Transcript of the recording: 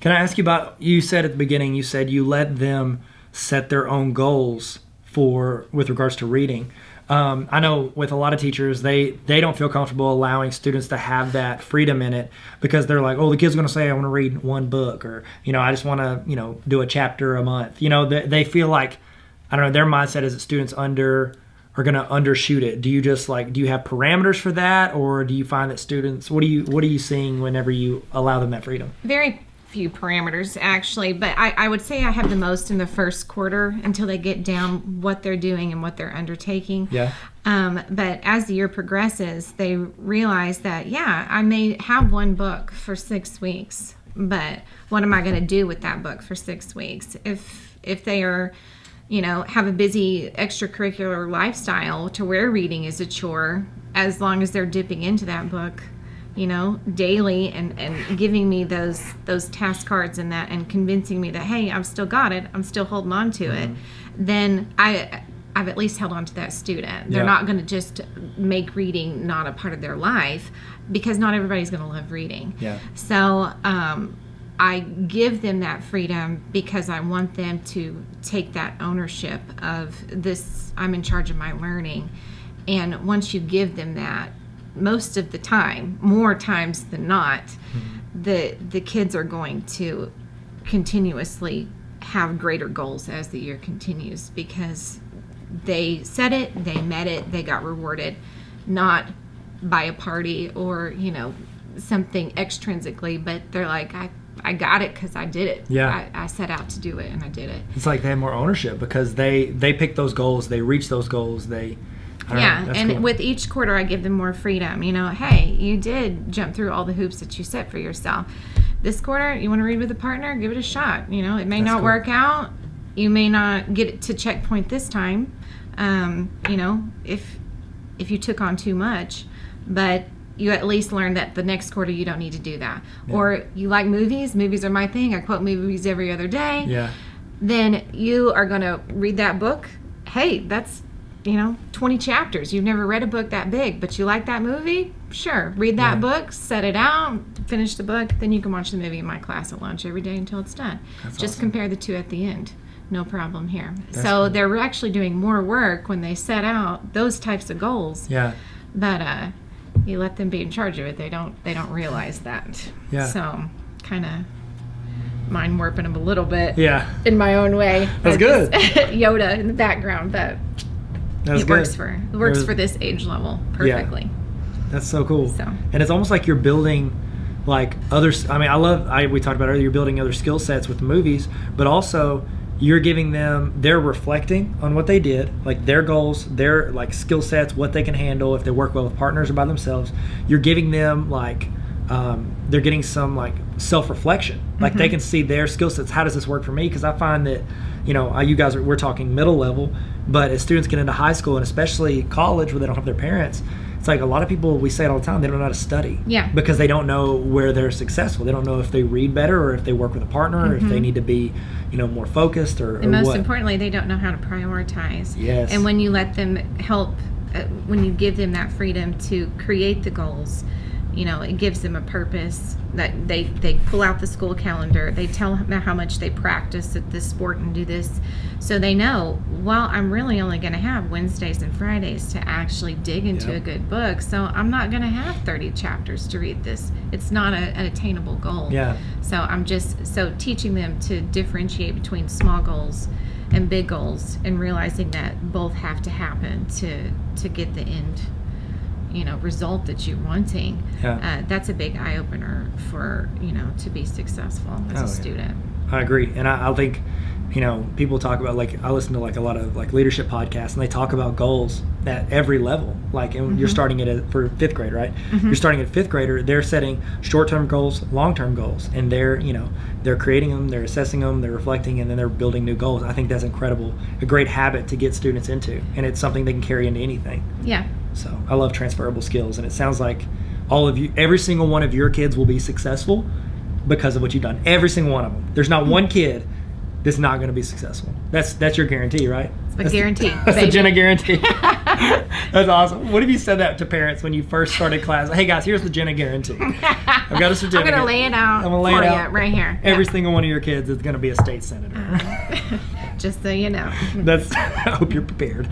Can I ask you about, you said at the beginning, you said you let them set their own goals with regards to reading. I know with a lot of teachers, they don't feel comfortable allowing students to have that freedom in it because they're like, oh, the kid's going to say, I want to read one book, or, I just want to, do a chapter a month. They feel like, I don't know, their mindset is that students are going to undershoot it. Do you just do you have parameters for that, or do you find that students, what are you seeing whenever you allow them that freedom? Very few parameters, actually, but I would say I have the most in the first quarter until they get down what they're doing and what they're undertaking. Yeah. But as the year progresses, they realize that, I may have one book for 6 weeks, but what am I going to do with that book for 6 weeks? If they are, have a busy extracurricular lifestyle to where reading is a chore, as long as they're dipping into that book, daily and giving me those task cards and that, and convincing me that, hey, I've still got it, I'm still holding on to it, then I've at least held on to that student. They're not going to just make reading not a part of their life, because not everybody's going to love reading. Yeah. So I give them that freedom because I want them to take that ownership of this, I'm in charge of my learning. And once you give them that, most of the time, more times than not, the kids are going to continuously have greater goals as the year continues, because they set it, they met it, they got rewarded, not by a party or, something extrinsically, but they're like, I got it because I did it. Yeah. I set out to do it and I did it. It's like they have more ownership because they pick those goals, they reach those goals, and cool. With each quarter I give them more freedom. Hey, you did jump through all the hoops that you set for yourself. This quarter, you want to read with a partner? Give it a shot. It may not work out. You may not get it to checkpoint this time. If you took on too much, but you at least learn that the next quarter you don't need to do that. Yeah. Or you like movies are my thing, I quote movies every other day. Yeah. Then you are going to read that book. Hey, that's 20 chapters. You've never read a book that big, but you like that movie? Sure. Read that book, set it out, finish the book, then you can watch the movie in my class at lunch every day until it's done. That's just awesome. Compare the two at the end. No problem here. That's so cool. They're actually doing more work when they set out those types of goals. Yeah. But you let them be in charge of it. They don't realize that. Yeah. So kind of mind warping them a little bit. Yeah. In my own way. That's good. Yoda in the background, but That's it good. works for this age level perfectly. Yeah. That's so cool. So. And it's almost like you're building others. I mean, we talked about earlier, you're building other skill sets with movies, but also you're giving them, they're reflecting on what they did, like their goals, their skill sets, what they can handle if they work well with partners or by themselves. You're giving them they're getting some self-reflection. Like they can see their skill sets. How does this work for me? Because I find that, you guys we're talking middle level, but as students get into high school and especially college where they don't have their parents, it's like a lot of people, we say it all the time, they don't know how to study. Yeah. Because they don't know where they're successful. They don't know if they read better or if they work with a partner or if they need to be, more focused or and most what. importantly, they don't know how to prioritize. Yes. And when you let them help, when you give them that freedom to create the goals, it gives them a purpose. That they pull out the school calendar, they tell them how much they practice at this sport and do this, so they know, well, I'm really only going to have Wednesdays and Fridays to actually dig into a good book, so I'm not going to have 30 chapters to read this. It's not an attainable goal. Yeah. So I'm just teaching them to differentiate between small goals and big goals, and realizing that both have to happen to get the end result that you're wanting. Yeah. That's a big eye-opener for to be successful as a student. I agree. And I think people talk about, I listen to a lot of leadership podcasts, and they talk about goals at every level. And you're starting it for fifth grade, right? You're starting at fifth grader, they're setting short-term goals, long-term goals, and they're creating them, they're assessing them, they're reflecting, and then they're building new goals. I think that's incredible, a great habit to get students into, and it's something they can carry into anything. Yeah. So I love transferable skills, and it sounds like every single one of your kids will be successful because of what you've done. Every single one of them. There's not one kid that's not going to be successful. That's your guarantee, right? It's a guarantee. That's the Jenna guarantee. That's awesome. What if you said that to parents when you first started class? Hey guys, here's the Jenna guarantee. I've got a certificate. I'm gonna lay it out. I'm gonna lay for it out you right here. Every single one of your kids is gonna be a state senator. Just so you know. I hope you're prepared.